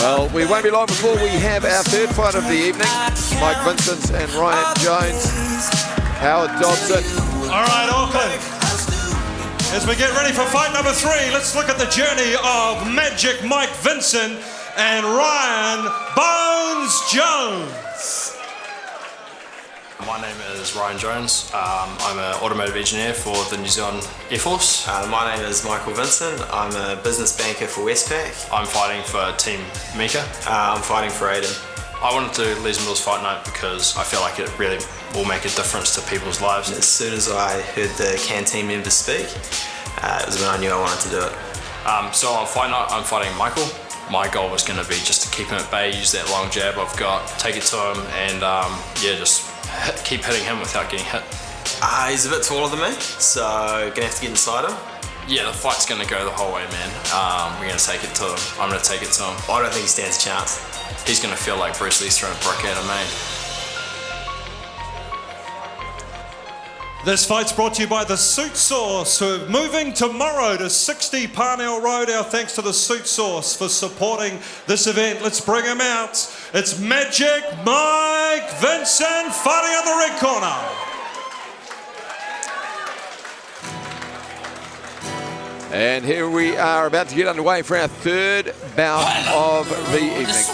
Well, we won't be long before we have our third fight of the evening. Mike Vincent and Ryan Jones. Howard Dobson. All right, Auckland. As we get ready for fight number 3, let's look at the journey of Magic Mike Vincent and Ryan Bones Jones. My name is Ryan Jones. I'm an automotive engineer for the New Zealand Air Force. My name is Michael Vincent. I'm a business banker for Westpac. I'm fighting for Team Mika. I'm fighting for Aiden. I wanted to do Les Mills Fight Night because I feel like it really will make a difference to people's lives. As soon as I heard the canteen members speak, it was when I knew I wanted to do it. So on Fight Night, I'm fighting Michael. My goal was going to be just to keep him at bay, use that long jab I've got, take it to him, and just keep hitting him without getting hit. He's a bit taller than me, so gonna have to get inside him. Yeah, the fight's gonna go the whole way, man. We're gonna take it to him. I'm gonna take it to him. I don't think he stands a chance. He's gonna feel like Bruce Lee's throwing a brick at him, man. This fight's brought to you by the Suit Source, who are moving tomorrow to 60 Parnell Road. Our thanks to the Suit Source for supporting this event. Let's bring him out. It's Magic Mike Vincent fighting on the red corner. And here we are about to get underway for our third bout of the evening.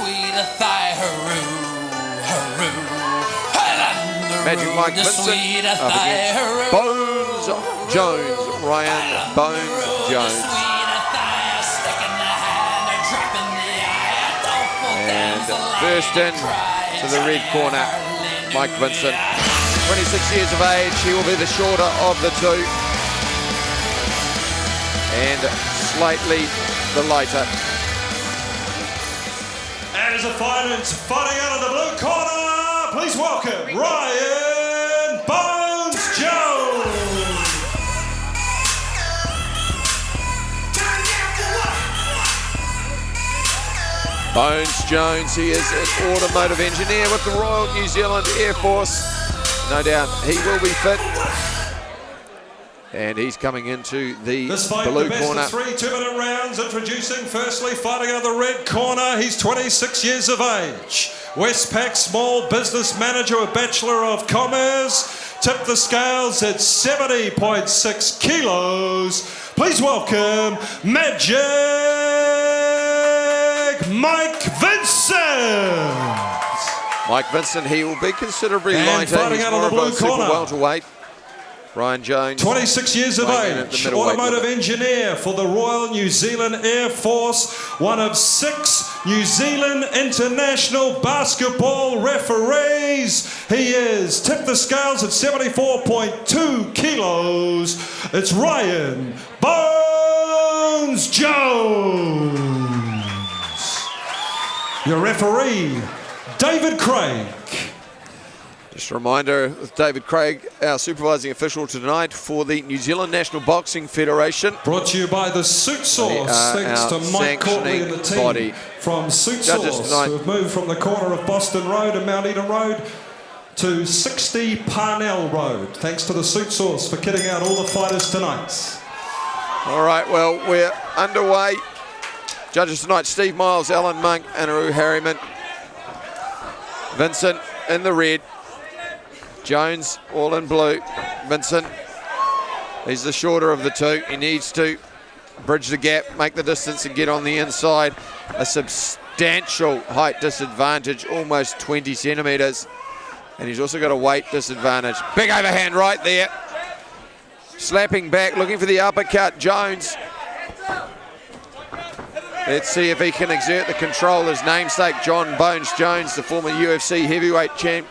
Magic Mike Vincent up against Bones Jones, Ryan Bones Jones. And first in to the red corner, Mike Vincent, 26 years of age. He will be the shorter of the two and slightly the lighter. And as a fighter fighting out of the blue corner, please welcome Ryan Bones Jones. Bones Jones, he is an automotive engineer with the Royal New Zealand Air Force. No doubt he will be fit. And he's coming into the this fight, blue the best corner. Of 3 2-minute rounds. Introducing firstly, fighting out of the red corner. He's 26 years of age. Westpac small business manager, a Bachelor of Commerce. Tipped the scales at 70.6 kilos. Please welcome Magic Mike Vincent. Mike Vincent, he will be considerably And lighter. fighting He's out more of the of a blue super corner. welterweight. Ryan Jones, 26 years of age, automotive engineer for the Royal New Zealand Air Force, one of 6 New Zealand international basketball referees. He is tipped the scales at 74.2 kilos. It's Ryan Bones Jones. Your referee, David Craig. Just a reminder, with David Craig, our supervising official tonight for the New Zealand National Boxing Federation. Brought to you by the Suit Source, thanks to Mike Courtney and the team body. from Suit Judges Source, tonight. who have moved from the corner of Boston Road and Mount Eden Road to 60 Parnell Road. Thanks to the Suit Source for kitting out all the fighters tonight. All right, well, we're underway. Judges tonight, Steve Miles, Alan Monk, Anaru Harriman. Vincent in the red. Jones all in blue. Vincent, he's the shorter of the two. He needs to bridge the gap, make the distance and get on the inside. A substantial height disadvantage, almost 20 centimetres. And he's also got a weight disadvantage. Big overhand right there. Slapping back, looking for the uppercut, Jones. Let's see if he can exert the control. His namesake, John Bones Jones, the former UFC heavyweight champ,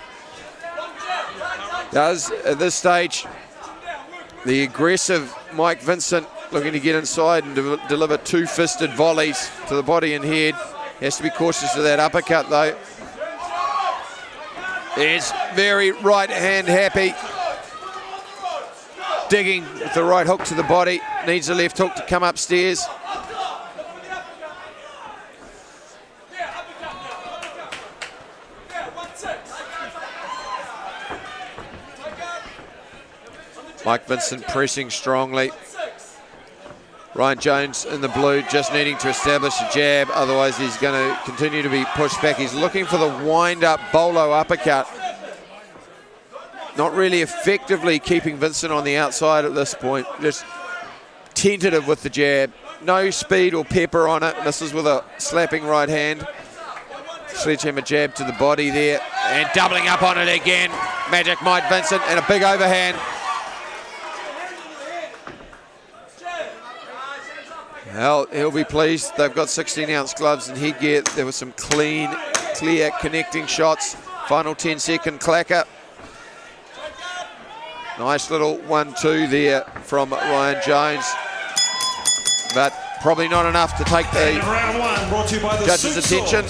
does at this stage. The aggressive Mike Vincent looking to get inside and deliver 2-fisted volleys to the body and head. He has to be cautious of that uppercut though. Is very right hand happy. Digging with the right hook to the body. Needs the left hook to come upstairs. Mike Vincent pressing strongly. Ryan Jones in the blue, just needing to establish a jab, otherwise he's going to continue to be pushed back. He's looking for the wind-up bolo uppercut. Not really effectively keeping Vincent on the outside at this point, just tentative with the jab. No speed or pepper on it. This is with a slapping right hand. Sledgehammer jab to the body there, and doubling up on it again. Magic Mike Vincent, and a big overhand. Well, he'll be pleased. They've got 16-ounce gloves and headgear. There were some clear connecting shots. Final 10-second clacker. Nice little 1-2 there from Ryan Jones, but probably not enough to take the judges' attention.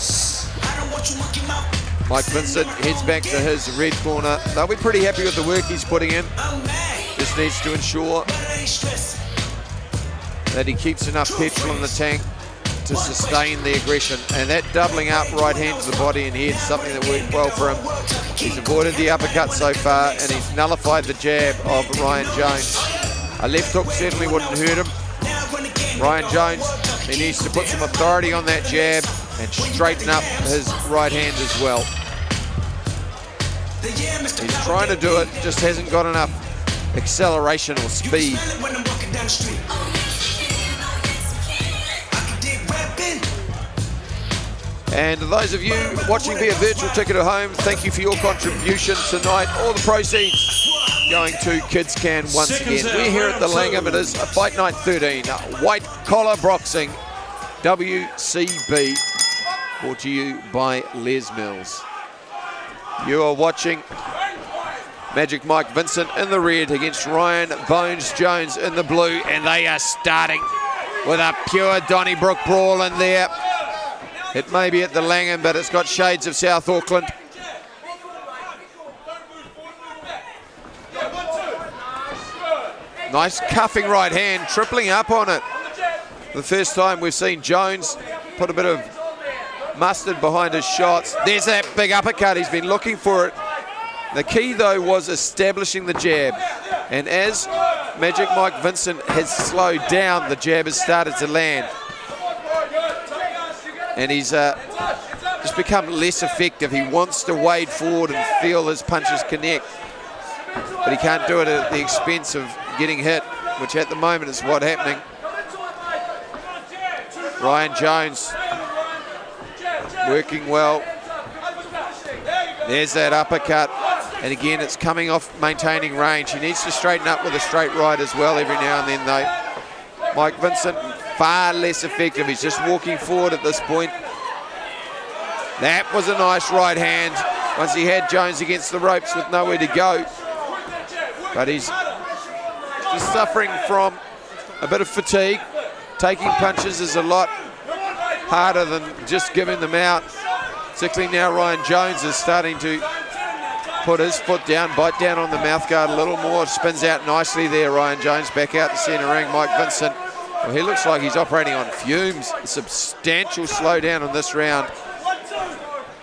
Mike Vincent heads back to his red corner. They'll be pretty happy with the work he's putting in. Just needs to ensure that he keeps enough petrol in the tank to sustain the aggression. And that doubling up right hand to the body and head is something that worked well for him. He's avoided the uppercut so far, and he's nullified the jab of Ryan Jones. A left hook certainly wouldn't hurt him. Ryan Jones, he needs to put some authority on that jab and straighten up his right hand as well. He's trying to do it, just hasn't got enough acceleration or speed. And those of you watching via virtual ticket at home, thank you for your contribution tonight. All the proceeds going to Kids Can once again. We're here at the Langham. It is Fight Night 13, White Collar Boxing, WCB, brought to you by Les Mills. You are watching Magic Mike Vincent in the red against Ryan Bones Jones in the blue, and they are starting with a pure Donnybrook brawl in there. It may be at the Langham, but it's got shades of South Auckland. Nice cuffing right hand, tripling up on it. The first time we've seen Jones put a bit of mustard behind his shots. There's that big uppercut, he's been looking for it. The key though was establishing the jab. And as Magic Mike Vincent has slowed down, the jab has started to land. And he's just become less effective. He wants to wade forward and feel his punches connect, but he can't do it at the expense of getting hit, which at the moment is what's happening. Ryan Jones working well. There's that uppercut, and again it's coming off maintaining range. He needs to straighten up with a straight right as well every now and then though. Mike Vincent far less effective. He's just walking forward at this point. That was a nice right hand once he had Jones against the ropes with nowhere to go. But he's just suffering from a bit of fatigue. Taking punches is a lot harder than just giving them out. Particularly now Ryan Jones is starting to put his foot down, bite down on the mouthguard a little more. Spins out nicely there, Ryan Jones. Back out to centre ring, Mike Vincent. Well, he looks like he's operating on fumes. A substantial slowdown in this round.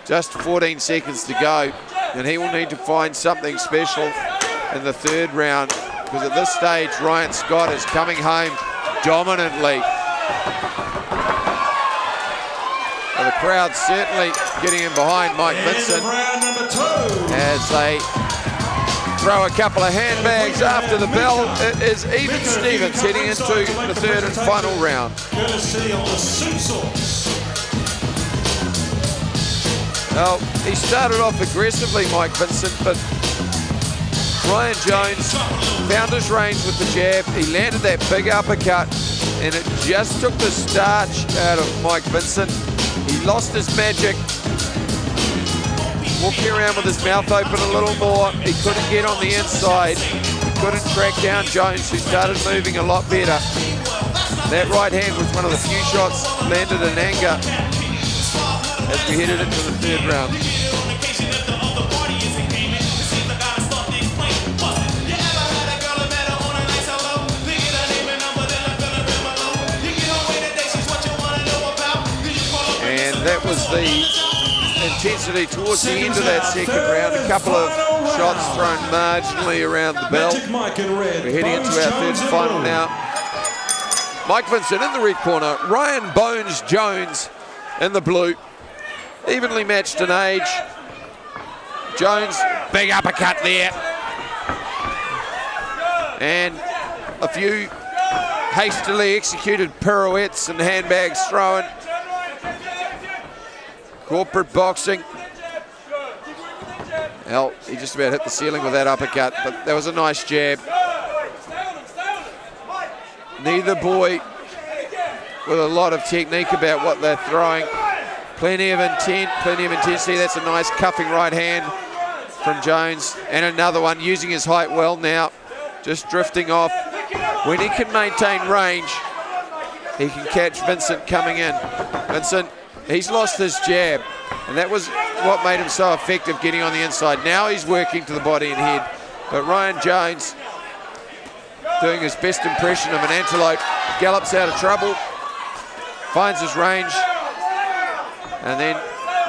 Just 14 seconds to go, and he will need to find something special in the third round, because at this stage Ryan Scott is coming home dominantly. Well, the crowd certainly getting in behind Mike Vincent as they throw a couple of handbags after the bell. It is even Stevens heading into the third and final round. Well, he started off aggressively, Mike Vincent, but Ryan Jones found his range with the jab. He landed that big uppercut, and it just took the starch out of Mike Vincent. He lost his magic, walking around with his mouth open a little more. He couldn't get on the inside. He couldn't track down Jones, who started moving a lot better. That right hand was one of the few shots landed in anger as we headed into the third round. And that was the intensity towards the end of that second round. A couple of shots thrown marginally around the bell. We're heading into our third and final now. Mike Vincent in the red corner, Ryan Bones Jones in the blue. Evenly matched in age. Jones, big uppercut there. And a few hastily executed pirouettes and handbags thrown. Corporate boxing. Well, he just about hit the ceiling with that uppercut, but that was a nice jab. Neither boy with a lot of technique about what they're throwing. Plenty of intent, plenty of intensity. That's a nice cuffing right hand from Jones. And another one using his height well now, just drifting off. When he can maintain range, he can catch Vincent coming in. Vincent, he's lost his jab, and that was what made him so effective getting on the inside. Now he's working to the body and head. But Ryan Jones, doing his best impression of an antelope, gallops out of trouble, finds his range, and then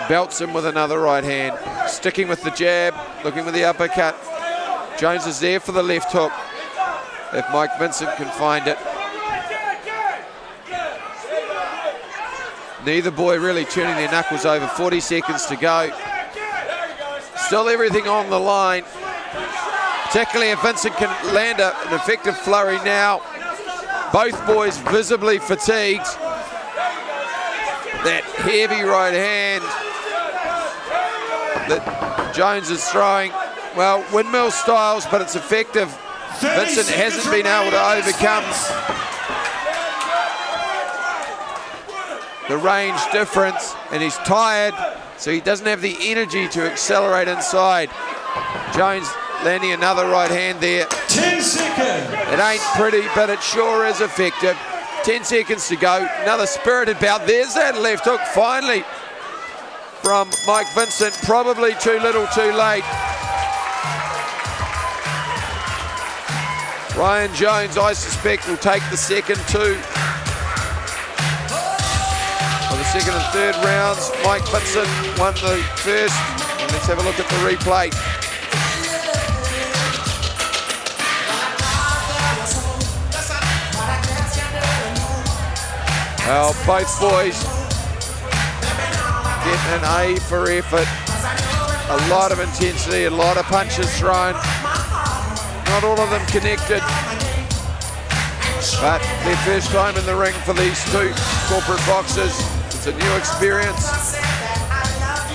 belts him with another right hand. Sticking with the jab, looking with the uppercut. Jones is there for the left hook, if Mike Vincent can find it. Neither boy really turning their knuckles over. 40 seconds to go. Still everything on the line, particularly if Vincent can land an effective flurry now. Both boys visibly fatigued. That heavy right hand that Jones is throwing, well, windmill styles, but it's effective. Vincent hasn't been able to overcome the range difference, and he's tired, so he doesn't have the energy to accelerate inside. Jones landing another right hand there. 10 seconds. It ain't pretty, but it sure is effective. 10 seconds to go. Another spirited bout. There's that left hook finally from Mike Vincent. Probably too little, too late. Ryan Jones, I suspect, will take the second two. For the second and third rounds, Mike Vincent won the first. And let's have a look at the replay. Well, both boys getting an A for effort. A lot of intensity, a lot of punches thrown. Not all of them connected, but their first time in the ring for these two corporate boxers. It's a new experience.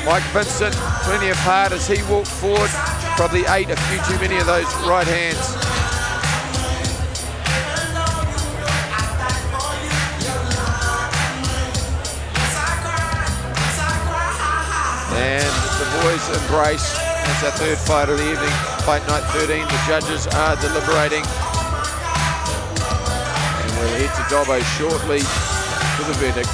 Mike Vincent, plenty of heart as he walked forward. Probably ate a few too many of those right hands. And the boys embrace. That's our third fight of the evening. Fight night 13. The judges are deliberating. And we'll head to Dobbo shortly for the verdict.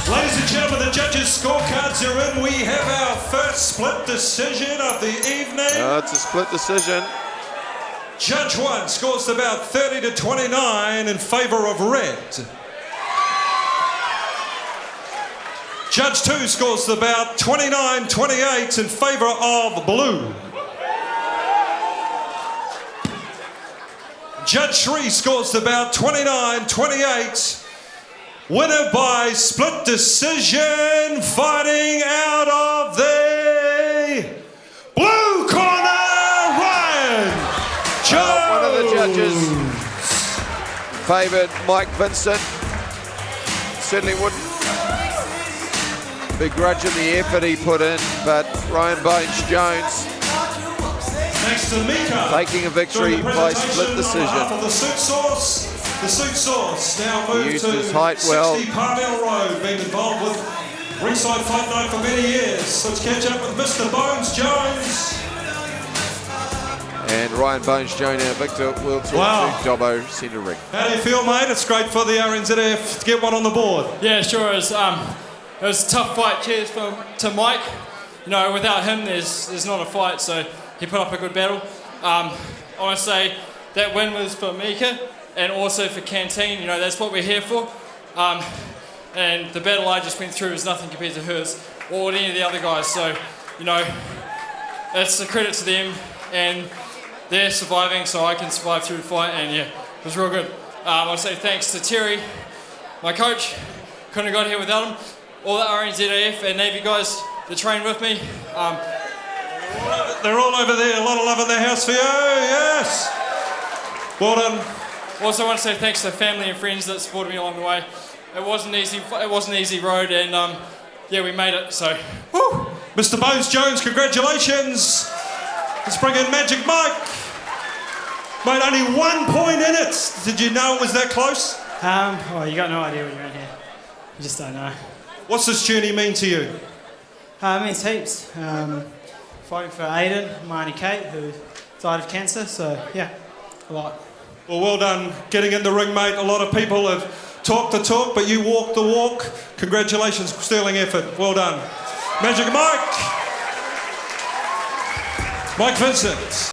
Ladies and gentlemen, the judges' scorecards are in. We have our first split decision of the evening. It's a split decision. Judge 1 scores the bout 30-29 in favour of red. Judge 2 scores the bout 29-28 in favour of blue. Judge 3 scores the bout 29-28. Winner by split decision, fighting out of the blue corner, Ryan Jones. One of the judges favoured Mike Vincent. Certainly wouldn't begrudge him the effort he put in, but Ryan Bones Jones Next to Mika, taking a victory by split decision. The suit source now moved used to his height well. 60 Parnell Road, been involved with Ringside Fight Night for many years. Let's catch up with Mr. Bones Jones. And Ryan Bones Jones, our victor, will talk to Dobbo Centre Ring. How do you feel, mate? It's great for the RNZF to get one on the board. Yeah, sure is. It was a tough fight. Cheers to Mike. You know, without him, there's not a fight, so he put up a good battle. I want to say that win was for Mika and also for Canteen. You know, that's what we're here for. And the battle I just went through was nothing compared to hers or any of the other guys. So, you know, it's a credit to them, and they're surviving so I can survive through the fight, and yeah, it was real good. I want to say thanks to Terry, my coach. Couldn't have got here without him. All the RNZAF and Navy guys that trained with me. They're all over there. A lot of love in the house for you. Yes. Well done. Also want to say thanks to family and friends that supported me along the way. It wasn't easy. It wasn't an easy road, and yeah, we made it. So, Woo. Mr. Bones Jones, congratulations. Let's bring in Magic Mike. Mate, only 1 point in it. Did you know it was that close? Well, you got no idea when you're in here. You just don't know. What's this journey mean to you? It means heaps. Fighting for Aiden, my auntie Kate, who died of cancer, so yeah, a lot. Well, well done getting in the ring, mate. A lot of people have talked the talk, but you walked the walk. Congratulations, sterling effort. Well done. Magic Mike. Mike Vincent.